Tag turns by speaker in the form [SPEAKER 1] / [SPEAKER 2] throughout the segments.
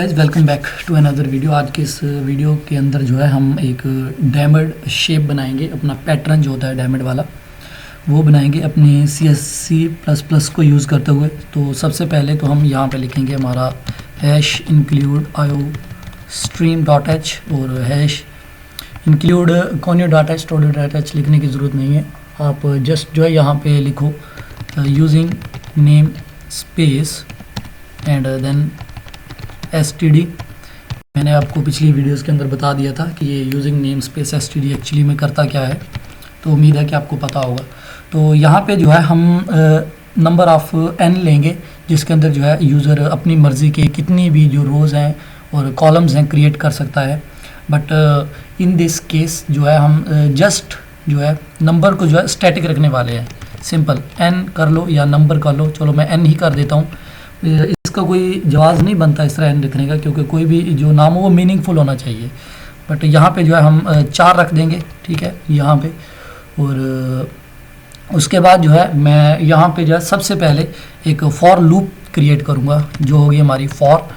[SPEAKER 1] Guys welcome back to another video. आज के इस वीडियो के अंदर जो है हम एक डायमंड शेप बनाएंगे। अपना पैटर्न जो होता है डायमंड वाला वो बनाएंगे अपने CSC++ को यूज़ करते हुए। तो सबसे पहले तो हम यहाँ पे लिखेंगे हमारा हैश इंक्लूड iostream.h और हैश इंक्लूड conio.h todo.h लिखने की ज़रूरत नहीं है। आप जस्ट जो है यहाँ पे लिखो using namespace and then std। मैंने आपको पिछली वीडियोस के अंदर बता दिया था कि ये using name space std actually में करता क्या है, तो उम्मीद है कि आपको पता होगा। तो यहाँ पे जो है हम नंबर ऑफ़ n लेंगे जिसके अंदर जो है यूज़र अपनी मर्ज़ी के कितनी भी जो रोज़ हैं और कॉलम्स हैं क्रिएट कर सकता है। बट इन दिस केस जो है हम जस्ट जो है नंबर को जो है स्टैटिक रखने वाले हैं। सिंपल n कर लो या नंबर कर लो, चलो मैं n ही कर देता हूँ। इसका कोई जवाब नहीं बनता इस तरह n लिखने का, क्योंकि कोई भी जो नाम हो वो मीनिंगफुल होना चाहिए। बट यहाँ पे जो है हम 4 रख देंगे, ठीक है यहाँ पे। और उसके बाद जो है मैं यहाँ पे जो है सबसे पहले एक फॉर लूप क्रिएट करूँगा जो होगी हमारी फॉर।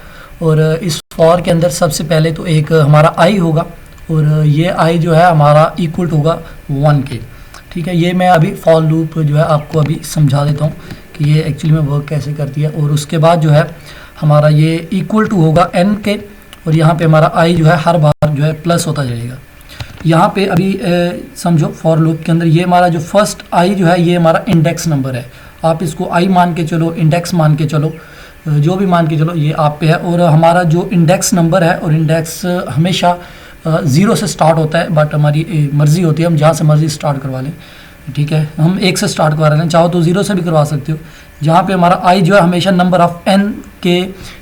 [SPEAKER 1] और इस फॉर के अंदर सबसे पहले तो एक हमारा i होगा और ये i जो है हमारा इक्वल होगा 1 के, ठीक है। ये मैं अभी फॉर लूप जो है आपको अभी समझा देता हूँ कि ये एक्चुअली में वर्क कैसे करती है। और उसके बाद जो है हमारा ये इक्वल टू होगा n के और यहाँ पे हमारा i जो है हर बार जो है प्लस होता जाएगा। यहाँ पे अभी समझो फॉर लूप के अंदर ये हमारा जो फर्स्ट i जो है ये हमारा इंडेक्स नंबर है। आप इसको i मान के चलो, इंडेक्स मान के चलो, जो भी मान के चलो, ये आप पे है। और हमारा जो इंडेक्स नंबर है, और इंडेक्स हमेशा 0 से स्टार्ट होता है, बट हमारी मर्ज़ी होती है हम जहाँ से मर्ज़ी स्टार्ट करवा लें, ठीक है। हम 1 से स्टार्ट करवा रहे हैं, चाहो तो 0 से भी करवा सकते हो। जहाँ पे हमारा i जो है हमेशा नंबर ऑफ़ n के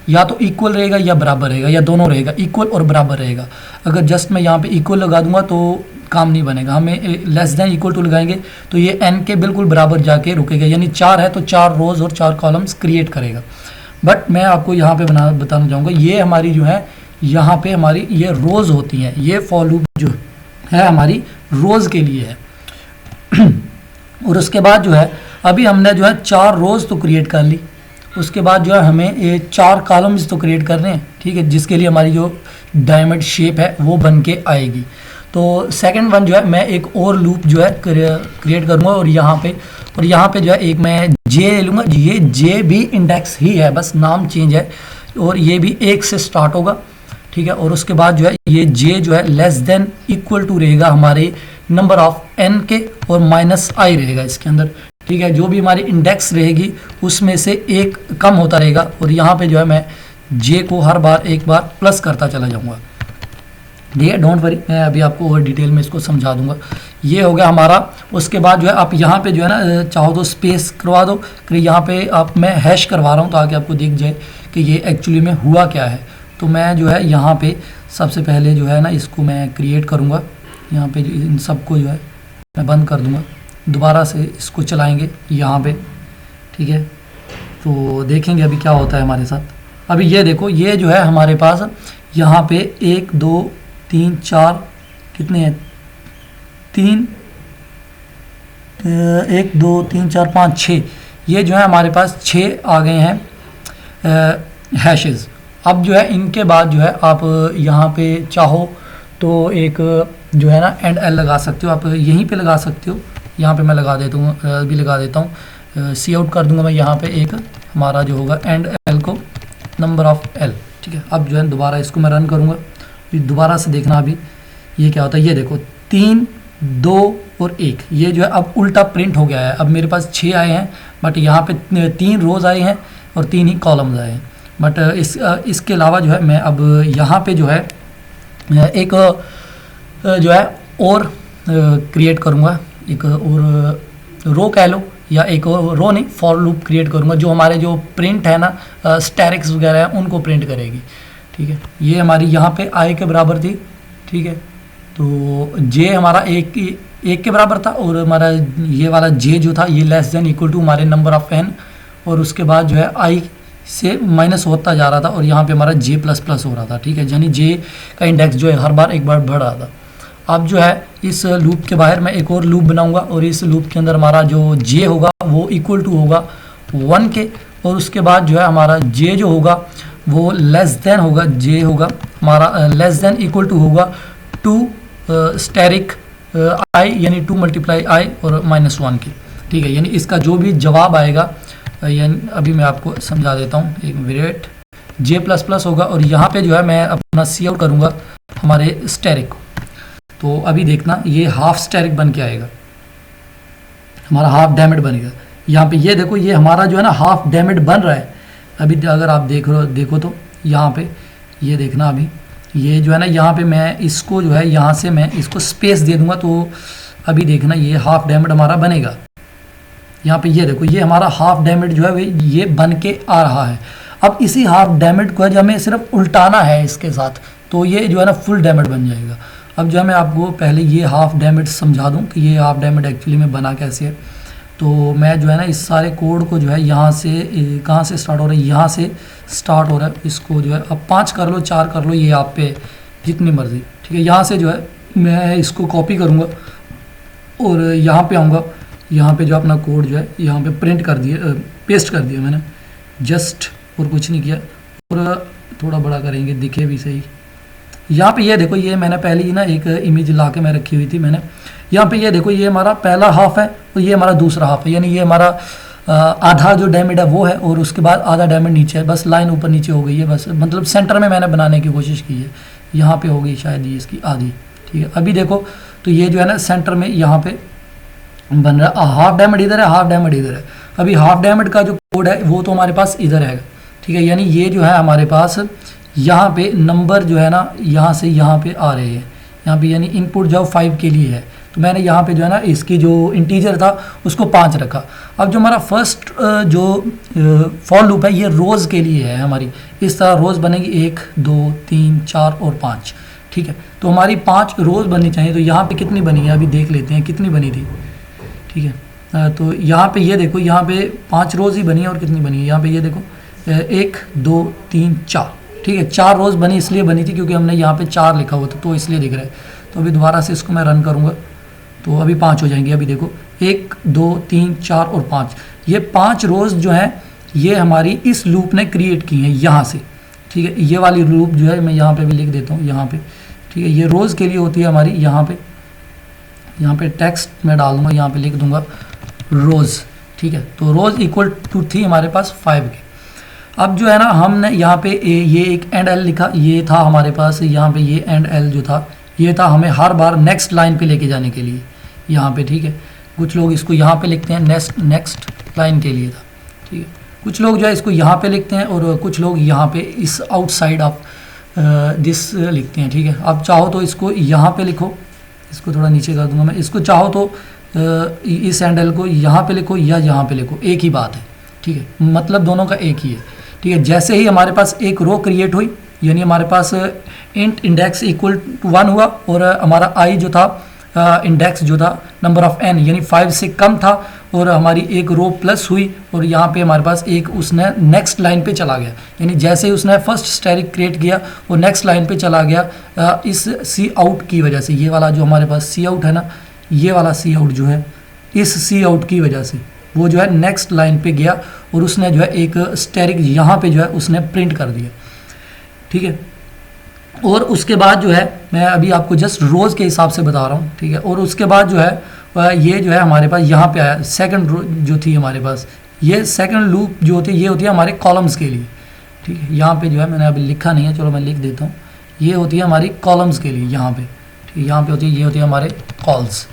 [SPEAKER 1] या तो इक्वल रहेगा या बराबर रहेगा या दोनों रहेगा, इक्वल और बराबर रहेगा। अगर जस्ट मैं यहाँ पे इक्वल लगा दूंगा तो काम नहीं बनेगा, हमें लेस देन इक्वल टू लगाएंगे तो ये n के बिल्कुल बराबर जाके रुकेगा। यानी 4 है तो 4 रोज़ और 4 कॉलम्स क्रिएट करेगा। बट मैं आपको यहाँ पे बताना चाहूँगा, ये हमारी जो है यहाँ पे हमारी ये रोज़ होती हैं। ये फॉर लूप जो है हमारी रोज़ के लिए है। और उसके बाद जो है अभी हमने जो है 4 रोज़ तो क्रिएट कर ली, उसके बाद जो है हमें ये 4 कॉलम्स तो क्रिएट करने हैं, ठीक है, जिसके लिए हमारी जो डायमंड शेप है वो बन के आएगी। तो सेकंड वन जो है मैं एक और लूप जो है क्रिएट करूँगा और यहाँ पे जो है एक मैं जे ले लूँगा। ये जे भी इंडेक्स ही है, बस नाम चेंज है, और ये भी 1 से स्टार्ट होगा, ठीक है। और उसके बाद जो है ये जे जो है लेस देन इक्वल टू रहेगा हमारे नंबर ऑफ़ n के और -i रहेगा इसके अंदर, ठीक है। जो भी हमारी इंडेक्स रहेगी उसमें से एक कम होता रहेगा। और यहाँ पे जो है मैं j को हर बार एक बार प्लस करता चला जाऊँगा, ठीक है। डोंट वरी, मैं अभी आपको और डिटेल में इसको समझा दूंगा। ये हो गया हमारा। उसके बाद जो है आप यहाँ पे जो है ना चाहो तो स्पेस करवा दो, कि यहाँ पे आप मैं हैश करवा रहा हूँ ताकि आपको दिख जाए कि ये एक्चुअली में हुआ क्या है। तो मैं जो है यहाँ पे सबसे पहले जो है ना इसको मैं क्रिएट करूँगा। यहाँ पे इन सबको जो है मैं बंद कर दूँगा, दोबारा से इसको चलाएँगे यहाँ पे, ठीक है। तो देखेंगे अभी क्या होता है हमारे साथ। अभी ये देखो, ये जो है हमारे पास यहाँ पे 1 2 3 4 कितने हैं, 3 1 2 3 4 5 6, ये जो है हमारे पास 6 आ गए हैं हैशेस। अब जो है इनके बाद जो है आप यहाँ पे चाहो तो एक जो है ना एंड एल लगा सकते हो, आप यहीं पे लगा सकते हो। यहाँ पे मैं लगा देता हूँ, अभी लगा देता हूँ, सी आउट कर दूंगा मैं यहाँ पे एक हमारा जो होगा एंड एल को नंबर ऑफ़ एल, ठीक है। अब जो है दोबारा इसको मैं रन करूँगा, दोबारा से देखना अभी ये क्या होता है। ये देखो 3 2 और 1, ये जो है अब उल्टा प्रिंट हो गया है। अब मेरे पास 6 आए हैं, बट यहाँ पे 3 रोज़ आए हैं और 3 ही कॉलम्स आए हैं। बट इसके अलावा जो है मैं अब यहाँ पे जो है एक जो है और क्रिएट करूँगा, एक और रो कह लो, या एक और रो नहीं, फॉर लूप क्रिएट करूँगा जो हमारे जो प्रिंट है ना स्टैरिक्स वगैरह है उनको प्रिंट करेगी, ठीक है। ये हमारी यहाँ पे i के बराबर थी, ठीक है। तो j हमारा 1 के बराबर था और हमारा ये वाला j जो था ये लेस देन इक्वल टू हमारे नंबर ऑफ़ n, और उसके बाद जो है i से माइनस होता जा रहा था और यहाँ पे हमारा j++ हो रहा था, ठीक है। यानी j का इंडेक्स जो है हर बार एक बार बढ़ रहा था। अब जो है इस लूप के बाहर मैं एक और लूप बनाऊंगा और इस लूप के अंदर हमारा जो j होगा वो इक्वल टू होगा 1 के, और उसके बाद जो है हमारा j जो होगा वो लेस देन होगा, जे होगा हमारा लेस देन इक्वल टू होगा टू स्टेरिक आई, यानी 2 मल्टीप्लाई आई और -1 की, ठीक है। यानी इसका जो भी जवाब आएगा, यानी अभी मैं आपको समझा देता हूँ, एक मिनट, जे प्लस प्लस होगा और यहाँ पे जो है मैं अपना सी आउट करूँगा हमारे स्टेरिक को। तो अभी देखना ये हाफ स्टेरिक बन के आएगा, हमारा हाफ डैमेड बनेगा। यहाँ पे ये देखो, ये हमारा जो है ना हाफ डैमेड बन रहा है। अभी अगर आप देखो तो यहाँ पे ये देखना, अभी ये जो है ना यहाँ पे मैं इसको जो है यहाँ से मैं इसको स्पेस दे दूंगा, तो अभी देखना ये हाफ डैमेड हमारा बनेगा। यहाँ पे ये देखो, ये हमारा हाफ डैमेड जो है ये बन के आ रहा है। अब इसी हाफ डैमेड को हमें सिर्फ उल्टाना है इसके साथ, तो ये जो है ना फुल डैमेड बन जाएगा। अब जो है मैं आपको पहले ये हाफ डैमेड समझा दूं कि ये हाफ डैमेड एक्चुअली में बना कैसे है। तो मैं जो है ना इस सारे कोड को जो है यहाँ से, कहाँ से स्टार्ट हो रहा है, यहाँ से स्टार्ट हो रहा है। इसको जो है अब 5 कर लो, 4 कर लो, ये आप पे जितनी मर्जी, ठीक है। यहाँ से जो है मैं इसको कॉपी करूँगा और यहाँ पे आऊँगा, यहाँ पे जो अपना कोड जो है यहाँ पे प्रिंट कर दिया, पेस्ट कर दिया मैंने जस्ट, और कुछ नहीं किया। और थोड़ा बड़ा करेंगे दिखे भी सही। यहाँ पे ये देखो, ये मैंने पहले ही ना एक इमेज ला के मैं रखी हुई थी मैंने। यहाँ पे ये देखो, ये हमारा पहला हाफ है और ये हमारा दूसरा हाफ है, यानी ये हमारा आधा जो डैमेज है वो है और उसके बाद आधा डैमेज नीचे है। बस लाइन ऊपर नीचे हो गई है, बस मतलब सेंटर में मैंने बनाने की कोशिश की है। यहाँ पे हो गई शायद ये इसकी आधी, ठीक है। अभी देखो तो ये जो है ना सेंटर में यहाँ पे बन रहा है, हाफ डैमेज इधर है, हाफ डैमेज इधर है। अभी हाफ डैमेज का जो कोड है वो तो हमारे पास इधर है, ठीक है। यानी ये जो है हमारे पास यहाँ पे नंबर जो है ना यहाँ से यहाँ पे आ रहे हैं, यहाँ पे यानी इनपुट जो 5 के लिए है। तो मैंने यहाँ पे जो है ना इसकी जो इंटीजर था उसको 5 रखा। अब जो हमारा फर्स्ट जो फॉर लूप है ये रोज़ के लिए है हमारी, इस तरह रोज़ बनेगी 1 2 3 4 और 5, ठीक है। तो हमारी 5 रोज़ बननी चाहिए। तो यहाँ पे कितनी बनी है अभी देख लेते हैं कितनी बनी थी, ठीक है। तो यहाँ पे ये देखो, यहाँ पे 5 रोज़ ही बनी है। और कितनी बनी है यहाँ पे ये देखो, 1 2 3 4, ठीक है। 4 रोज़ बनी, इसलिए बनी थी क्योंकि हमने यहाँ पे 4 लिखा हुआ था, तो इसलिए दिख रहा है। तो अभी दोबारा से इसको मैं रन करूँगा तो अभी 5 हो जाएंगे। अभी देखो 1 2 3 4 और 5, ये 5 रोज़ जो है ये हमारी इस लूप ने क्रिएट की हैं यहाँ से, ठीक है। ये वाली लूप जो है मैं यहाँ पे भी लिख देता हूँ यहाँ पे, ठीक है। ये रोज़ के लिए होती है हमारी, यहाँ पे टेक्स्ट मैं डाल दूँगा, यहाँ पे लिख दूँगा रोज़, ठीक है। तो रोज़ इक्वल टू थी हमारे पास 5 के। अब जो है ना हमने यहाँ पे ये एक एंड एल लिखा, ये था हमारे पास यहाँ पे ये एंड एल जो था ये था हमें हर बार नेक्स्ट लाइन पे लेके जाने के लिए यहाँ पे, ठीक है। कुछ लोग इसको यहाँ पे लिखते हैं नेक्स्ट लाइन के लिए था, ठीक है। कुछ लोग जो है इसको यहाँ पे लिखते हैं और कुछ लोग यहाँ पे इस आउटसाइड ऑफ दिस लिखते हैं, ठीक है। आप चाहो तो इसको यहाँ पे लिखो, इसको थोड़ा नीचे कर दूंगा मैं, इसको चाहो तो इस एंड एल को यहाँ पे लिखो या यहाँ पे लिखो, एक ही बात है, ठीक है। मतलब दोनों का एक ही है, ठीक है। जैसे ही हमारे पास एक रो क्रिएट हुई, यानी हमारे पास इंट इंडेक्स इक्वल टू 1 हुआ और हमारा आई जो था इंडेक्स जो था नंबर ऑफ n यानी 5 से कम था और हमारी एक रो प्लस हुई और यहाँ पे हमारे पास एक उसने नेक्स्ट लाइन पे चला गया। यानी जैसे ही उसने फर्स्ट स्टैरिक क्रिएट किया वो नेक्स्ट लाइन पे चला गया इस सी आउट की वजह से। ये वाला जो हमारे पास सी आउट है ना, ये वाला सी आउट जो है इस सी आउट की वजह से वो जो है नेक्स्ट लाइन पे गया और उसने जो है एक स्टैरिक यहाँ पे जो है उसने प्रिंट कर दिया, ठीक है। और उसके बाद जो है मैं अभी आपको जस्ट रोज़ के हिसाब से बता रहा हूँ, ठीक है। और उसके बाद जो है ये जो है हमारे पास यहाँ पे आया सेकंड रो जो थी हमारे पास, ये सेकंड लूप जो होती है ये होती है हमारे कॉलम्स के लिए, ठीक है। यहाँ पे जो है मैंने अभी लिखा नहीं है, चलो मैं लिख देता हूँ। ये होती है हमारी कॉलम्स के लिए यहाँ पे, ठीक है। यहाँ पे होती है, ये होती है हमारे कॉल्स,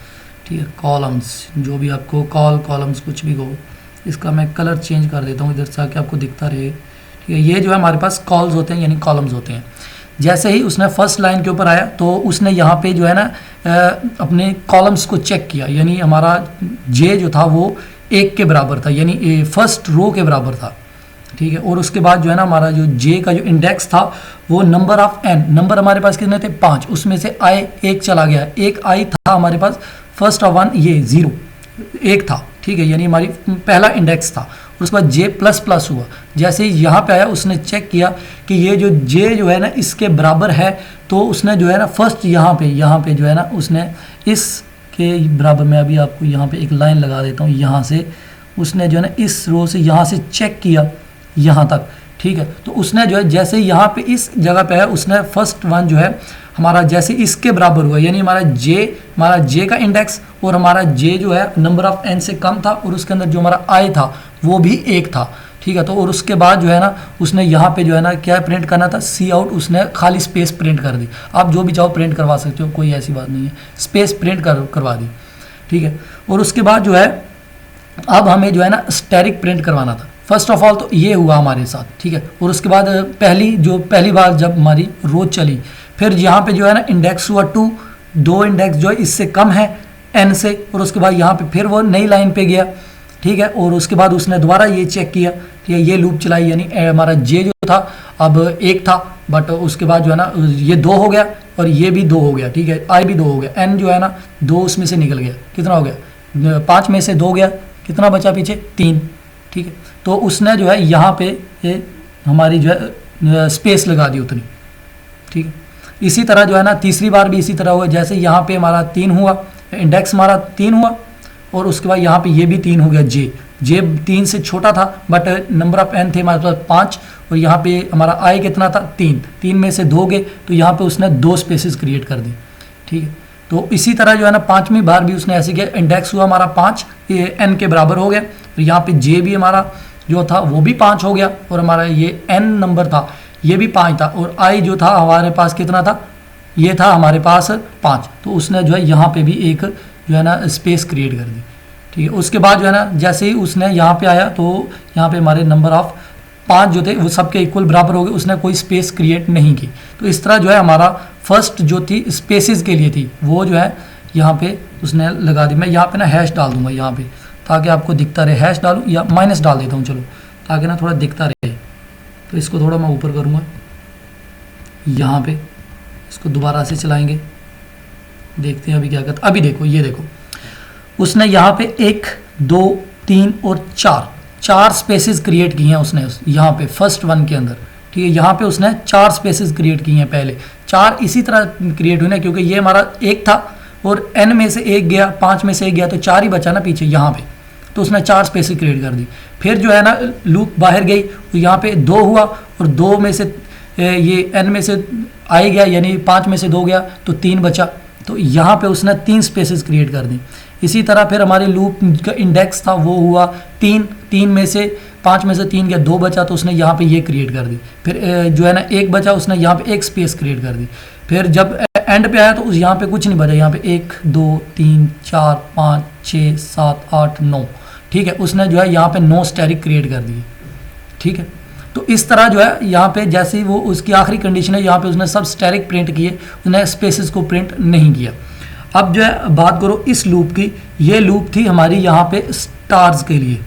[SPEAKER 1] ठीक है। कॉलम्स जो भी आपको कॉलम्स कुछ भी हो, इसका मैं कलर चेंज कर देता हूँ इधर से आके आपको दिखता रहे, ठीक है। ये जो है हमारे पास कॉल्स होते हैं यानी कॉलम्स होते हैं। जैसे ही उसने फर्स्ट लाइन के ऊपर आया तो उसने यहाँ पे जो है ना अपने कॉलम्स को चेक किया, यानी हमारा जे जो था वो 1 के बराबर था, यानी फर्स्ट रो के बराबर था, ठीक है। और उसके बाद जो है ना हमारा जो जे का जो इंडेक्स था वो नंबर ऑफ n, नंबर हमारे पास कितने थे 5, उसमें से आई 1 चला गया, एक आई था हमारे पास फर्स्ट ऑफ 1 ये 0 1 था, ठीक है। यानी हमारी पहला इंडेक्स था। उसके बाद जे प्लस प्लस हुआ, जैसे ही यहाँ पे आया उसने चेक किया कि ये जो जे जो है ना इसके बराबर है, तो उसने जो है ना फर्स्ट यहाँ पे जो है ना उसने इसके बराबर में, अभी आपको यहाँ पे एक लाइन लगा देता हूँ, यहाँ से उसने जो है ना इस रो से यहाँ से चेक किया यहाँ तक ठीक है। तो उसने जो है जैसे यहाँ पे इस जगह पे है, उसने फर्स्ट वन जो है हमारा जैसे इसके बराबर हुआ, यानी हमारा जे का इंडेक्स और हमारा जे जो है नंबर ऑफ n से कम था, और उसके अंदर जो हमारा i था वो भी 1 था, ठीक है। तो और उसके बाद जो है ना उसने यहाँ पे जो है ना क्या प्रिंट करना था, सी आउट, उसने खाली स्पेस प्रिंट कर दी। आप जो भी चाहो प्रिंट करवा सकते हो, कोई ऐसी बात नहीं है, स्पेस प्रिंट करवा दी, ठीक है। और उसके बाद जो है अब हमें जो है ना स्टैटिक प्रिंट करवाना था। फर्स्ट ऑफ ऑल तो ये हुआ हमारे साथ, ठीक है। और उसके बाद पहली बार जब हमारी रो चली, फिर यहाँ पे जो है ना इंडेक्स हुआ 2, 2 इंडेक्स जो है इससे कम है n से, और उसके बाद यहाँ पे फिर वो नई लाइन पे गया, ठीक है। और उसके बाद उसने दोबारा ये चेक किया, ठीक है, ये लूप चलाई, यानी हमारा जे जो था अब 1 था, बट उसके बाद जो है ना ये 2 हो गया और ये भी 2 हो गया, ठीक है, i भी 2 हो गया, n जो है ना 2 उसमें से निकल गया, कितना हो गया 5 में से 2 गया, कितना बचा पीछे 3, ठीक है। तो उसने जो है यहाँ पे हमारी जो है स्पेस लगा दी उतनी, ठीक है। इसी तरह जो है ना तीसरी बार भी इसी तरह हुआ, जैसे यहाँ पे हमारा 3 हुआ, इंडेक्स हमारा 3 हुआ, और उसके बाद यहाँ पे ये भी 3 हो गया, जे 3 से छोटा था, बट नंबर ऑफ n थे हमारे पास 5, और यहाँ पे हमारा i कितना था 3 में से 2 गए, तो यहाँ पे उसने 2 स्पेसिस क्रिएट कर दी, ठीक है। तो इसी तरह जो है ना 5वीं बार भी उसने ऐसे किया, इंडेक्स हुआ हमारा 5, ये n के बराबर हो गया, तो यहाँ पे जे भी हमारा जो था वो भी 5 हो गया, और हमारा ये n नंबर था ये भी 5 था, और i जो था हमारे पास कितना था, ये था हमारे पास 5, तो उसने जो है यहाँ पे भी एक जो है ना स्पेस क्रिएट कर दी, ठीक है। उसके बाद जो है ना जैसे ही उसने यहाँ पे आया, तो यहाँ पे हमारे नंबर ऑफ 5 जो थे वो सबके इक्वल बराबर हो गए, उसने कोई स्पेस क्रिएट नहीं की। तो इस तरह जो है हमारा फर्स्ट जो थी स्पेसिस के लिए थी, वो जो है यहाँ पे उसने लगा दी। मैं यहाँ पे ना हैश डाल दूंगा यहाँ पे, ताकि आपको दिखता रहे, हैश डालूँ या माइनस डाल देता हूँ, चलो, ताकि ना थोड़ा दिखता रहे। तो इसको थोड़ा मैं ऊपर करूँगा, यहाँ पे इसको दोबारा से चलाएंगे, देखते हैं अभी क्या करता। अभी देखो, ये देखो उसने यहाँ पे 1 2 3 और 4 स्पेसिस क्रिएट की हैं उसने यहाँ पे फर्स्ट वन के अंदर, ठीक है। यहाँ पे उसने 4 स्पेसिस क्रिएट की हैं, पहले 4 इसी तरह क्रिएट हुई ना, क्योंकि ये हमारा 1 था और n में से 1 गया, 5 में से 1 गया, तो 4 ही बचा ना पीछे यहाँ पे, तो उसने 4 स्पेसिस क्रिएट कर दी। फिर जो है ना लूप बाहर गई, तो यहाँ पे 2 हुआ, और 2 में से ये n में से आ गया, यानी 5 में से 2 गया, तो 3 बचा, तो यहाँ पे उसने 3 स्पेसिस क्रिएट कर दी। इसी तरह फिर हमारे लूप का इंडेक्स था वो हुआ 3 में से 5 में से 3 गया, 2 बचा, तो उसने यहाँ पे ये क्रिएट कर दी। फिर जो है ना 1 बचा, उसने यहाँ पे 1 स्पेस क्रिएट कर दी। फिर जब एंड पे आया तो उस यहाँ पे कुछ नहीं बचा, यहाँ पे 1 2 3 4 5 6 7 8 9, ठीक है। उसने जो है यहाँ पे 9 स्टैटिक क्रिएट कर दिए, ठीक है। तो इस तरह जो है यहाँ पे जैसे ही वो उसकी आखिरी कंडीशन है, यहाँ पे उसने सब स्टैटिक प्रिंट किए, उसने स्पेसिस को प्रिंट नहीं किया। अब जो है बात करो इस लूप की, ये लूप थी हमारी यहाँ पे स्टार्स के लिए,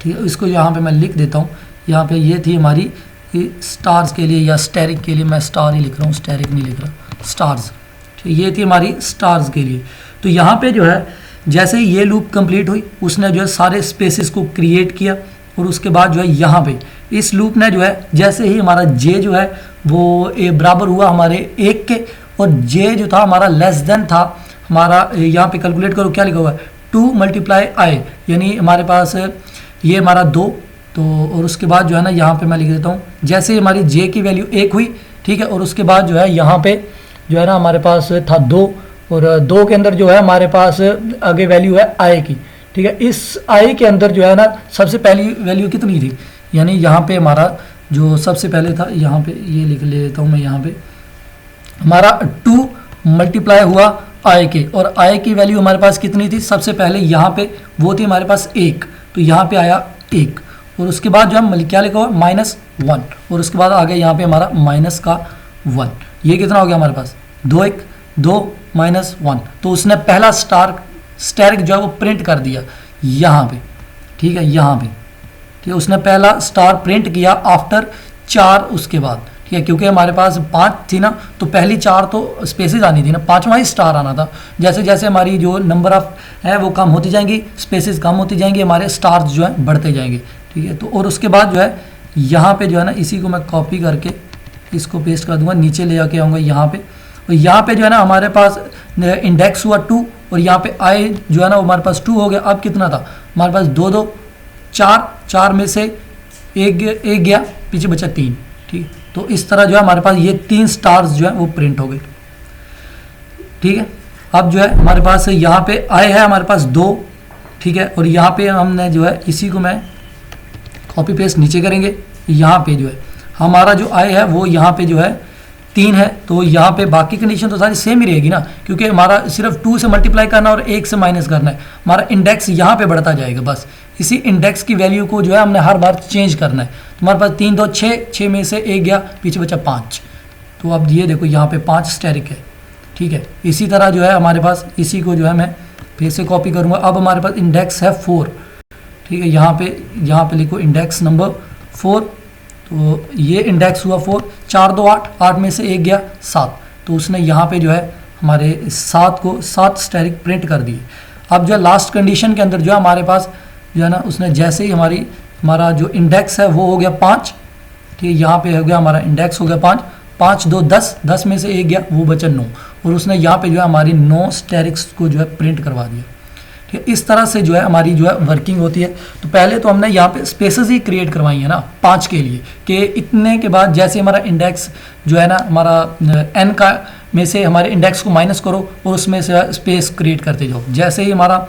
[SPEAKER 1] ठीक है। इसको यहाँ पे मैं लिख देता हूँ, यहाँ पे ये थी हमारी स्टार्स के लिए या स्टैटिक के लिए, मैं स्टार ही लिख रहा हूँ, स्टैटिक नहीं लिख रहा, स्टार्स, ठीक, ये थी हमारी स्टार्स के लिए। तो यहाँ पे जो है जैसे ही ये लूप कंप्लीट हुई, उसने जो है सारे स्पेसिस को क्रिएट किया, और उसके बाद जो है यहाँ पे इस लूप ने जो है जैसे ही हमारा जे जो है वो बराबर हुआ हमारे 1 के, और जे जो था हमारा लेस देन था हमारा, यहाँ पे कैलकुलेट करो क्या लिखा हुआ है 2 × i, यानी हमारे पास ये हमारा 2, तो और उसके बाद जो है ना यहाँ पे मैं लिख देता हूँ, जैसे हमारी जे की वैल्यू 1 हुई, ठीक है। और उसके बाद जो है यहाँ पे जो है ना हमारे पास था 2, और 2 के अंदर जो है हमारे पास आगे वैल्यू है i की, ठीक है। इस i के अंदर जो है ना सबसे पहली वैल्यू कितनी थी, यानी यहाँ पे हमारा जो सबसे पहले था, यहाँ पे ये लिख लेता हूँ मैं, यहाँ पे हमारा 2 × हुआ i के, और i की वैल्यू हमारे पास कितनी थी सबसे पहले, यहाँ पे वो थी हमारे पास 1, तो यहाँ पे आया 1, और उसके बाद जो है क्या लिखा हुआ -1, और उसके बाद आ गया यहाँ पे हमारा -1, ये कितना हो गया हमारे पास 2 1 2 -1, तो उसने पहला स्टैटिक जो है वो प्रिंट कर दिया यहाँ पे, ठीक है, यहाँ पे, ठीक है। उसने पहला स्टार प्रिंट किया आफ्टर 4 उसके बाद, ठीक है, क्योंकि हमारे पास 5 थी ना, तो पहली 4 तो स्पेसिस आनी थी ना, 5वां ही स्टार आना था। जैसे जैसे हमारी जो नंबर ऑफ है वो कम होती जाएंगी, स्पेसिस कम होती जाएंगी, हमारे स्टार्स जो है बढ़ते जाएंगे, ठीक है। तो और उसके बाद जो है यहाँ पे जो है ना इसी को मैं कॉपी करके इसको पेस्ट कर दूंगा, नीचे ले जाके आऊँगा यहाँ पे, और यहाँ पे जो है ना हमारे पास इंडेक्स हुआ 2, और यहाँ पे i जो है ना हमारे पास 2 हो गया। अब कितना था हमारे पास 2 2 4 में से एक गया, पीछे बचा 3, ठीक। तो इस तरह जो है हमारे पास ये 3 स्टार्स जो है वो प्रिंट हो गए, ठीक है। अब जो है हमारे पास यहाँ पे आए है हमारे पास 2, ठीक है, और यहाँ पे हमने जो है इसी को मैं कॉपी पेस्ट नीचे करेंगे, यहाँ पे जो है हमारा जो आए है वो यहाँ पे जो है 3 है, तो यहाँ पे बाकी कंडीशन तो सारी सेम ही रहेगी ना, क्योंकि हमारा सिर्फ 2 से मल्टीप्लाई करना और 1 से माइनस करना है, हमारा इंडेक्स यहाँ पे बढ़ता जाएगा। बस इसी इंडेक्स की वैल्यू को जो है हमने हर बार चेंज करना है। तुम्हारे पास 3 2 6, 6 में से 1 गया, पीछे बचा 5, तो अब ये देखो यहाँ पे 5 स्टेरिक है, ठीक है। इसी तरह जो है हमारे पास इसी को जो है मैं फिर से कॉपी करूँगा। अब हमारे पास इंडेक्स है 4, ठीक है, यहाँ पे लिखो इंडेक्स नंबर 4, तो ये इंडेक्स हुआ 4, 4 2 8, 8 में से 1 गया 7, तो उसने यहाँ पे जो है हमारे 7 स्टेरिक प्रिंट कर दिए। अब जो है लास्ट कंडीशन के अंदर जो है हमारे पास जो है ना उसने जैसे ही हमारा जो इंडेक्स है वो हो गया 5, ठीक है, यहाँ पे हो गया हमारा इंडेक्स हो गया 5, 5 2 10, 10 में से 1 गया वो बचा 9, और उसने यहाँ पे जो है हमारी 9 स्टेरिक्स को जो है प्रिंट करवा दिया, ठीक है। इस तरह से जो है हमारी जो है वर्किंग होती है। तो पहले तो हमने यहाँ पे स्पेसेस ही क्रिएट करवाई है ना 5 के लिए, कि इतने के बाद जैसे हमारा इंडेक्स जो है ना हमारा n का में से हमारे इंडेक्स को माइनस करो और उसमें से स्पेस क्रिएट करते जाओ। जैसे ही हमारा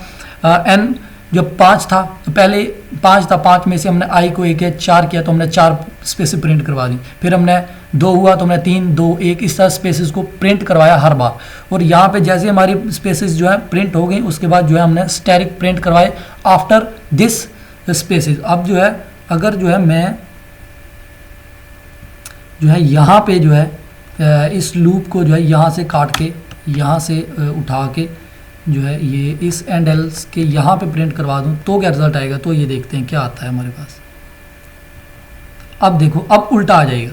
[SPEAKER 1] n जो 5 था, तो पहले 5 था, 5 में से हमने i को 1 4 किया, तो हमने 4 स्पेस प्रिंट करवा दी। फिर हमने 2 हुआ तो हमने 3 2 1 इस तरह स्पेसेस को प्रिंट करवाया हर बार। और यहाँ पे जैसे हमारी स्पेसेस जो है प्रिंट हो गई, उसके बाद जो है हमने स्टेरिक प्रिंट करवाए आफ्टर दिस स्पेसेस। अब जो है अगर जो है मैं जो है यहाँ पे जो है इस लूप को जो है यहाँ से काट के यहाँ से उठा के जो है ये इस एंड एल्स के यहाँ पे प्रिंट करवा दूँ तो क्या रिजल्ट आएगा, तो ये देखते हैं क्या आता है हमारे पास। अब देखो अब उल्टा आ जाएगा।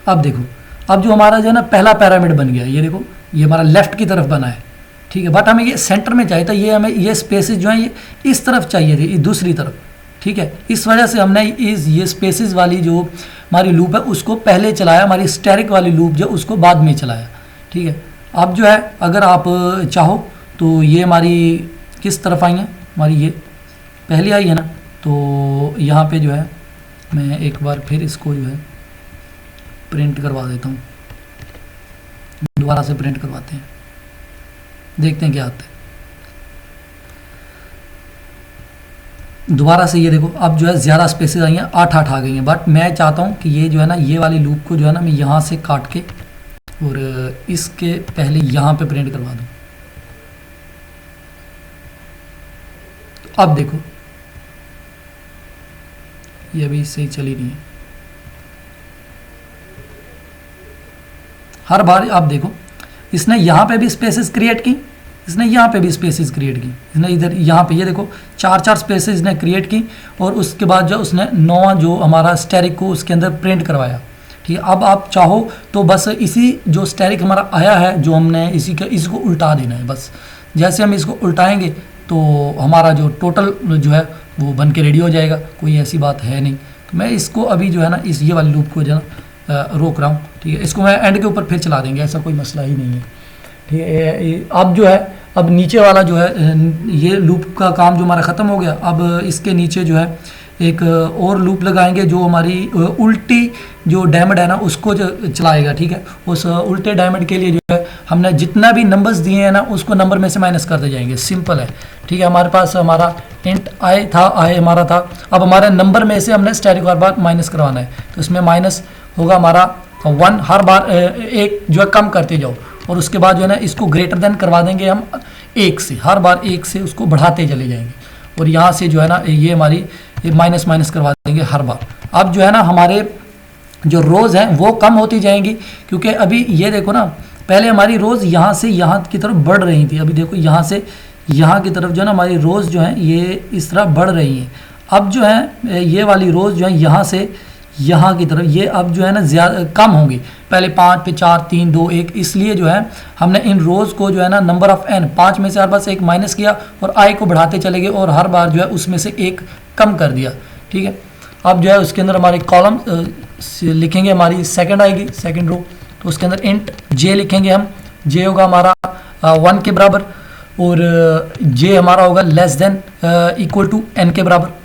[SPEAKER 1] अब देखो अब जो हमारा जो है ना पहला पैरामिड बन गया, ये देखो ये हमारा लेफ्ट की तरफ बना है, ठीक है, बट हमें ये सेंटर में चाहिए था, ये हमें ये स्पेसेस जो है ये इस तरफ चाहिए थे, ये दूसरी तरफ, ठीक है। इस वजह से हमने ये स्पेसेस वाली जो हमारी लूप है उसको पहले चलाया, हमारी स्टेरिक वाली लूप जो उसको बाद में चलाया, ठीक है। अब जो है अगर आप चाहो तो ये हमारी किस तरफ आई है, हमारी ये पहले आई है ना, तो यहाँ पे जो है मैं एक बार फिर इसको जो है प्रिंट करवा देता हूँ, दोबारा से प्रिंट करवाते हैं, देखते हैं क्या आता है। दोबारा से ये देखो अब जो है ज़्यादा स्पेसेस आई हैं, 8 आ गई हैं, बट मैं चाहता हूँ कि ये जो है ना ये वाली लूप को जो है ना मैं यहाँ से काट के और इसके पहले यहाँ पे प्रिंट करवा दूँ। अब देखो ये अभी सही चली नहीं है, हर बार आप देखो इसने यहाँ पे भी स्पेसेस क्रिएट की, इसने यहाँ पे भी स्पेसेस क्रिएट की, इसने इधर यहाँ पे ये देखो 4 स्पेसेस इसने क्रिएट की, और उसके बाद जो उसने 9 जो हमारा स्टेरिक को उसके अंदर प्रिंट करवाया, ठीक है। अब आप चाहो तो बस इसी जो स्टेरिक हमारा आया है जो हमने इसको उल्टा देना है, बस जैसे हम इसको उल्टाएंगे तो हमारा जो टोटल जो है वो बन के रेडी हो जाएगा, कोई ऐसी बात है नहीं। तो मैं इसको अभी जो है ना ये वाली लूप को जो है ना रोक रहा हूँ, ठीक है। इसको मैं एंड के ऊपर फिर चला देंगे, ऐसा कोई मसला ही नहीं है, ठीक है। अब जो है अब नीचे वाला जो है ये लूप का काम जो हमारा ख़त्म हो गया। अब इसके नीचे जो है एक और लूप लगाएंगे जो हमारी उल्टी जो डायमंड है ना उसको जो चलाएगा, ठीक है। उस उल्टे डायमंड के लिए जो है हमने जितना भी नंबर्स दिए हैं ना उसको नंबर में से माइनस करते जाएंगे, सिंपल है, ठीक है। हमारे पास हमारा इंट आई हमारा था, अब हमारे नंबर में से हमने स्टेरिक हर बार माइनस करवाना है, तो इसमें माइनस होगा हमारा 1, हर बार एक जो है कम करते जाओ, और उसके बाद जो है ना इसको ग्रेटर देन करवा देंगे हम 1 से, हर बार 1 से उसको बढ़ाते चले जाएंगे, और यहाँ से जो है ना ये हमारी माइनस करवा देंगे हर बार। अब जो है ना हमारे जो रोज़ हैं वो कम होती जाएंगी, क्योंकि अभी ये देखो ना पहले हमारी रोज़ यहाँ से यहाँ की तरफ बढ़ रही थी, अभी देखो यहाँ से यहाँ की तरफ जो है ना हमारी रोज़ जो है ये इस तरह बढ़ रही हैं। अब जो है ये वाली रोज़ जो है यहाँ से यहाँ की तरफ ये अब जो है ना ज़्यादा कम होंगी, पहले 5 पे 4 3 2 1, इसलिए जो है हमने इन रोज़ को जो है ना नंबर ऑफ़ n 5 में से हर बार से 1 माइनस किया और i को बढ़ाते चले गए, और हर बार जो है उसमें से 1 कम कर दिया, ठीक है। अब जो है उसके अंदर हमारे कॉलम लिखेंगे, हमारी सेकंड आएगी सेकंड रो, तो उसके अंदर इंट j लिखेंगे हम, j होगा हमारा 1 के बराबर, और j हमारा होगा less than equal to n के बराबर,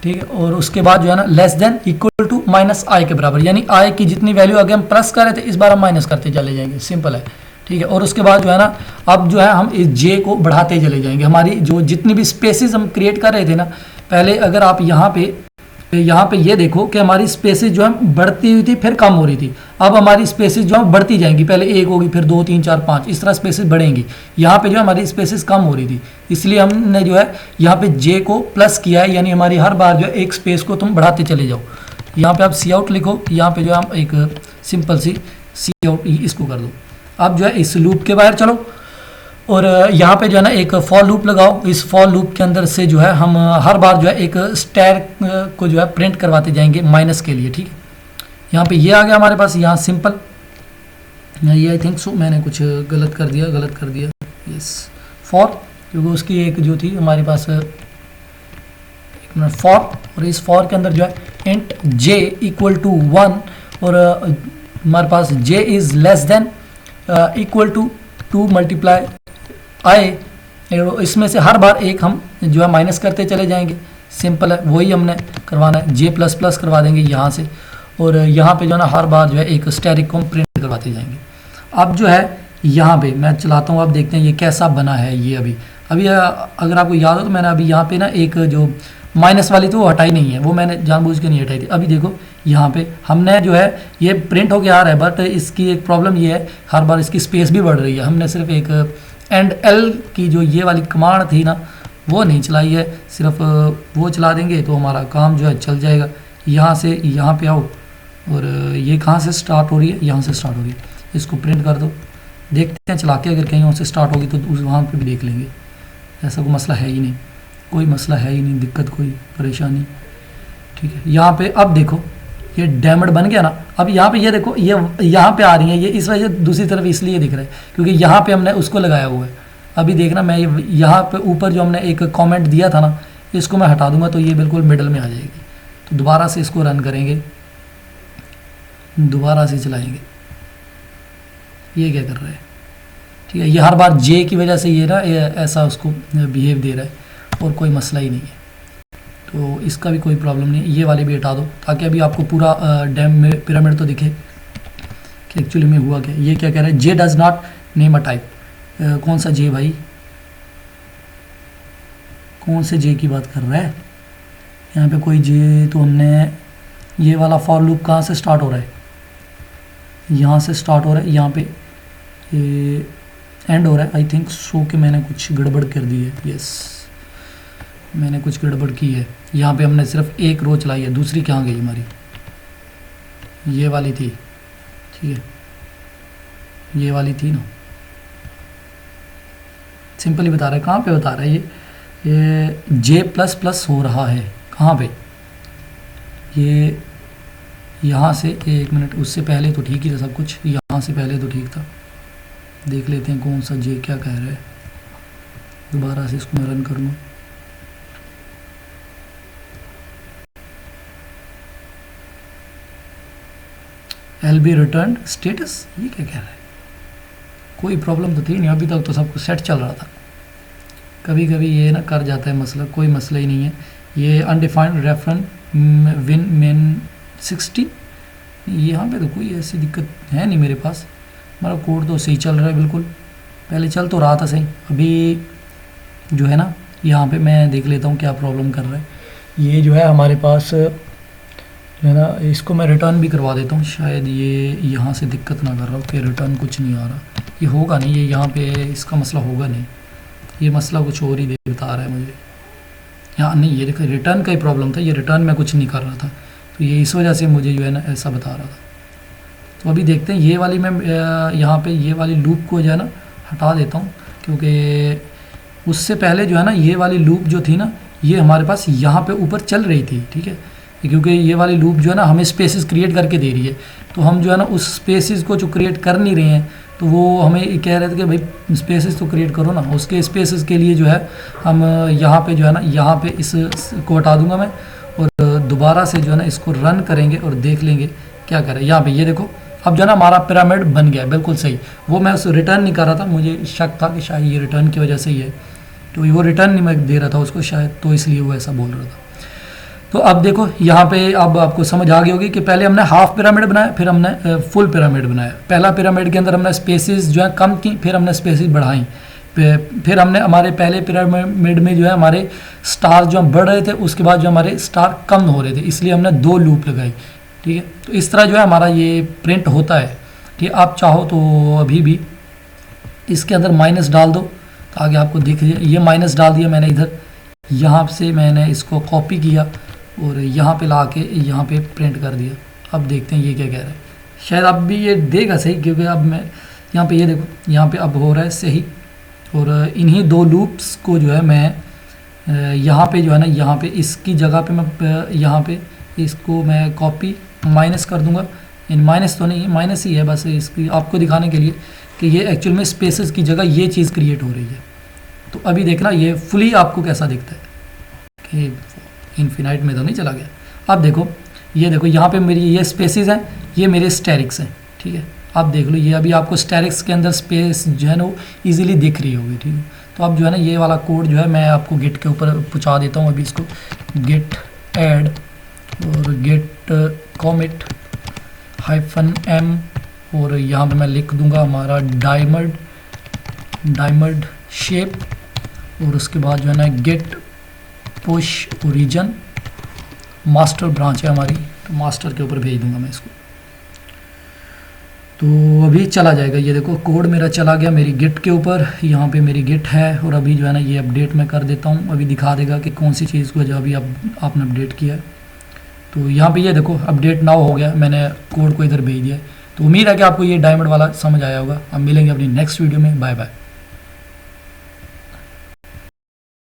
[SPEAKER 1] ठीक है। और उसके बाद जो है ना less than equal to minus I के बराबर, यानी आई की जितनी वैल्यू आगे हम प्लस कर रहे थे इस बार हम माइनस करते चले जाएंगे, सिंपल है, ठीक है। और उसके बाद जो है ना अब जो है हम इस जे को बढ़ाते चले जाएंगे। हमारी जो जितनी भी स्पेसेस हम क्रिएट कर रहे थे ना पहले, अगर आप यहाँ पे ये देखो कि हमारी स्पेसेस जो है बढ़ती हुई थी फिर कम हो रही थी। अब हमारी स्पेसेस जो है बढ़ती जाएंगी, पहले 1 होगी फिर 2 3 4 5 इस तरह स्पेसेस बढ़ेंगी। यहाँ पे जो है हमारी स्पेसेस कम हो रही थी, इसलिए हमने जो है यहाँ पे जे को प्लस किया है, यानी हमारी हर बार जो है एक स्पेस को तुम बढ़ाते चले जाओ। यहाँ पे आप सी आउट लिखो, यहाँ पे जो है हम एक सिंपल सी सी आउट इसको कर दो। अब जो है इस लूप के बाहर चलो और यहाँ पे जो है ना एक फॉर लूप लगाओ। इस फॉर लूप के अंदर से जो है हम हर बार जो है एक स्टैर को जो है प्रिंट करवाते जाएंगे माइनस के लिए, ठीक है। यहाँ पे ये आ गया हमारे पास, यहाँ सिंपल ये आई थिंक सो मैंने कुछ गलत कर दिया यस फॉर, क्योंकि उसकी एक जो थी हमारे पास एक मिनट फॉर, और इस फॉर के अंदर जो है इंट जे इक्वल टू 1 और हमारे पास J is less than equal to 2 multiply I, इसमें से हर बार एक हम जो है माइनस करते चले जाएंगे, सिंपल है, वही हमने करवाना है। जे प्लस प्लस करवा देंगे यहाँ से, और यहाँ पे जो है ना हर बार जो है एक स्टैरिक को हम प्रिंट करवाते जाएंगे। अब जो है यहाँ पे मैं चलाता हूँ, आप देखते हैं ये कैसा बना है। ये अभी अगर आपको याद हो तो मैंने अभी यहाँ पे ना एक जो माइनस वाली थी वो हटाई नहीं है, वो मैंने जानबूझ के नहीं हटाई थी। अभी देखो यहाँ पे हमने जो है ये प्रिंट होके आ रहा है, बट इसकी एक प्रॉब्लम ये है हर बार इसकी स्पेस भी बढ़ रही है। हमने सिर्फ एक एंड एल की जो ये वाली कमांड थी ना वो नहीं चलाई है, सिर्फ वो चला देंगे तो हमारा काम जो है चल जाएगा। यहाँ से यहाँ पे आओ और ये कहाँ से स्टार्ट हो रही है, यहाँ से स्टार्ट हो रही है, इसको प्रिंट कर दो, देखते हैं चला के, अगर कहीं से स्टार्ट होगी तो वहाँ पे भी देख लेंगे। ऐसा कोई मसला है ही नहीं, कोई मसला है ही नहीं, दिक्कत कोई परेशानी, ठीक है। यहाँ पे अब देखो ये डायमंड बन गया ना। अब यहाँ पे ये देखो ये यहाँ पे आ रही है, ये इस वजह से दूसरी तरफ इसलिए दिख रहा है क्योंकि यहाँ पे हमने उसको लगाया हुआ है। अभी देखना मैं यहाँ पे ऊपर जो हमने एक कमेंट दिया था ना इसको मैं हटा दूंगा तो ये बिल्कुल मिडल में आ जाएगी। तो दोबारा से इसको रन करेंगे, दोबारा से चलाएंगे, ये क्या कर रहा है, ठीक है। ये हर बार जे की वजह से ये ना ऐसा उसको बिहेव दे रहा है और कोई मसला ही नहीं है, तो इसका भी कोई प्रॉब्लम नहीं है। ये वाले भी हटा दो ताकि अभी आपको पूरा डैम में पिरामिड तो दिखे कि एक्चुअली में हुआ क्या। ये क्या कह रहा है, J does not name a type, कौन सा जे भाई, कौन से जे की बात कर रहा है, यहाँ पे कोई जे तो हमने ये वाला फॉर लूप कहाँ से स्टार्ट हो रहा है, यहाँ से स्टार्ट हो रहा है, यहाँ पे एंड हो रहा है। आई थिंक सो कि मैंने कुछ गड़बड़ कर दी है, यस मैंने कुछ गड़बड़ की है। यहाँ पे हमने सिर्फ एक रो चलाई है, दूसरी कहाँ गई हमारी, ये वाली थी, ठीक है, ये वाली थी ना। सिंपली बता रहा है, कहाँ पे बता रहा है ये जे प्लस प्लस हो रहा है, कहाँ पे, ये यहाँ से, एक मिनट, उससे पहले तो ठीक ही था सब कुछ, यहाँ से पहले तो ठीक था। देख लेते हैं कौन सा जे क्या कह रहा है, दोबारा से इसको मैं रन कर लूँ। एल बी रिटर्न स्टेटस, ये क्या कह रहा है, कोई प्रॉब्लम तो थी नहीं, अभी तक तो सब कुछ सेट चल रहा था। कभी कभी ये ना कर जाता है मसला, कोई मसला ही नहीं है। ये अनडिफाइंड रेफरेंस विन मेन 16, यहाँ पे तो कोई ऐसी दिक्कत है नहीं मेरे पास, हमारा कोड तो सही चल रहा है बिल्कुल, पहले चल तो रहा था सही। अभी जो है ना यहाँ पे मैं देख लेता हूँ क्या प्रॉब्लम कर रहा है। ये जो है हमारे पास जो है ना, इसको मैं रिटर्न भी करवा देता हूँ, शायद ये यहाँ से दिक्कत ना कर रहा हो कि रिटर्न कुछ नहीं आ रहा। ये होगा नहीं, ये यहाँ पे इसका मसला होगा नहीं, ये मसला कुछ और ही बता रहा है मुझे। यहाँ नहीं, ये देखो रिटर्न का ही प्रॉब्लम था, ये रिटर्न में कुछ नहीं कर रहा था, तो ये इस वजह से मुझे जो है ना ऐसा बता रहा था। तो अभी देखते हैं, ये वाली मैं यहाँ पे ये वाली लूप को जो है ना हटा देता हूँ, क्योंकि उससे पहले जो है ना ये वाली लूप जो थी ना ये हमारे पास यहाँ पे ऊपर चल रही थी, ठीक है, क्योंकि ये वाली लूप जो है ना हमें स्पेसेस क्रिएट करके दे रही है, तो हम जो है ना उस स्पेसेस को जो क्रिएट कर नहीं रहे हैं, तो वो हमें कह रहे थे कि भाई स्पेसेस तो क्रिएट करो ना। उसके स्पेसेस के लिए जो है हम यहाँ पे जो है ना यहाँ पे इस को हटा दूंगा मैं, और दोबारा से जो है ना इसको रन करेंगे और देख लेंगे क्या करें। यहाँ पे ये देखो अब जो है ना हमारा पिरामिड बन गया बिल्कुल सही। वो मैं उस रिटर्न नहीं कर रहा था, मुझे शक था कि शायद ये रिटर्न की वजह से ही है, तो वो रिटर्न नहीं मैं दे रहा था उसको शायद, तो इसलिए वो ऐसा बोल रहा था। तो अब देखो यहाँ पे अब आपको समझ आ गई होगी कि पहले हमने हाफ पिरामिड बनाया, फिर हमने फुल पिरामिड बनाया। पहला पिरामिड के अंदर हमने स्पेसिस जो है कम की, फिर हमने स्पेसिस बढ़ाई, फिर हमने हमारे पहले पिरामिड में जो है हमारे स्टार जो बढ़ रहे थे, उसके बाद जो हमारे स्टार कम हो रहे थे, इसलिए हमने 2 लूप लगाई। ठीक है, तो इस तरह जो है हमारा ये प्रिंट होता है। ठीक है, आप चाहो तो अभी भी इसके अंदर माइनस डाल दो तो आगे आपको दिख जाए। ये माइनस डाल दिया मैंने इधर, यहाँ से मैंने इसको कॉपी किया और यहाँ पे ला के यहाँ पे प्रिंट कर दिया। अब देखते हैं ये क्या कह रहा है। शायद अब भी ये देगा सही, क्योंकि अब मैं यहाँ पे ये देखो, यहाँ पे अब हो रहा है सही। और इन्हीं 2 लूप्स को जो है मैं यहाँ पे जो है ना, यहाँ पे इसकी जगह पे मैं यहाँ पे इसको मैं कॉपी माइनस कर दूंगा। इन माइनस तो नहीं, माइनस ही है, बस इसकी आपको दिखाने के लिए कि ये एक्चुअल में स्पेसेस की जगह ये चीज़ क्रिएट हो रही है। तो अभी देखना ये फुली आपको कैसा दिखता है कि इन्फिनाइट में तो नहीं चला गया। अब देखो, ये देखो यहाँ पे मेरी ये स्पेसेस हैं, ये मेरे स्टेरिक्स हैं। ठीक है, आप देख लो, ये अभी आपको स्टेरिक्स के अंदर स्पेस जो है ना वो ईजिली दिख रही होगी। ठीक है, तो अब जो है ना ये वाला कोड जो है मैं आपको गिट के ऊपर पहुँचा देता हूँ। अभी इसको गिट ऐड और गिट कॉमिट -m और यहाँ पे मैं लिख दूंगा हमारा डायमंड शेप, और उसके बाद जो है ना git push origin master branch है हमारी, तो मास्टर के ऊपर भेज दूंगा मैं इसको। तो अभी चला जाएगा, ये देखो कोड मेरा चला गया मेरी गिट के ऊपर, यहाँ पे मेरी गिट है। और अभी जो है ना ये अपडेट मैं कर देता हूँ, अभी दिखा देगा कि कौन सी चीज़ को जो अभी आपने अपडेट किया है। तो यहाँ पे ये देखो अपडेट नाउ हो गया, मैंने कोड को इधर भेज दिया है। तो उम्मीद है कि आपको ये डायमंड वाला समझ आया होगा। अब मिलेंगे अपनी नेक्स्ट वीडियो में, बाय बाय।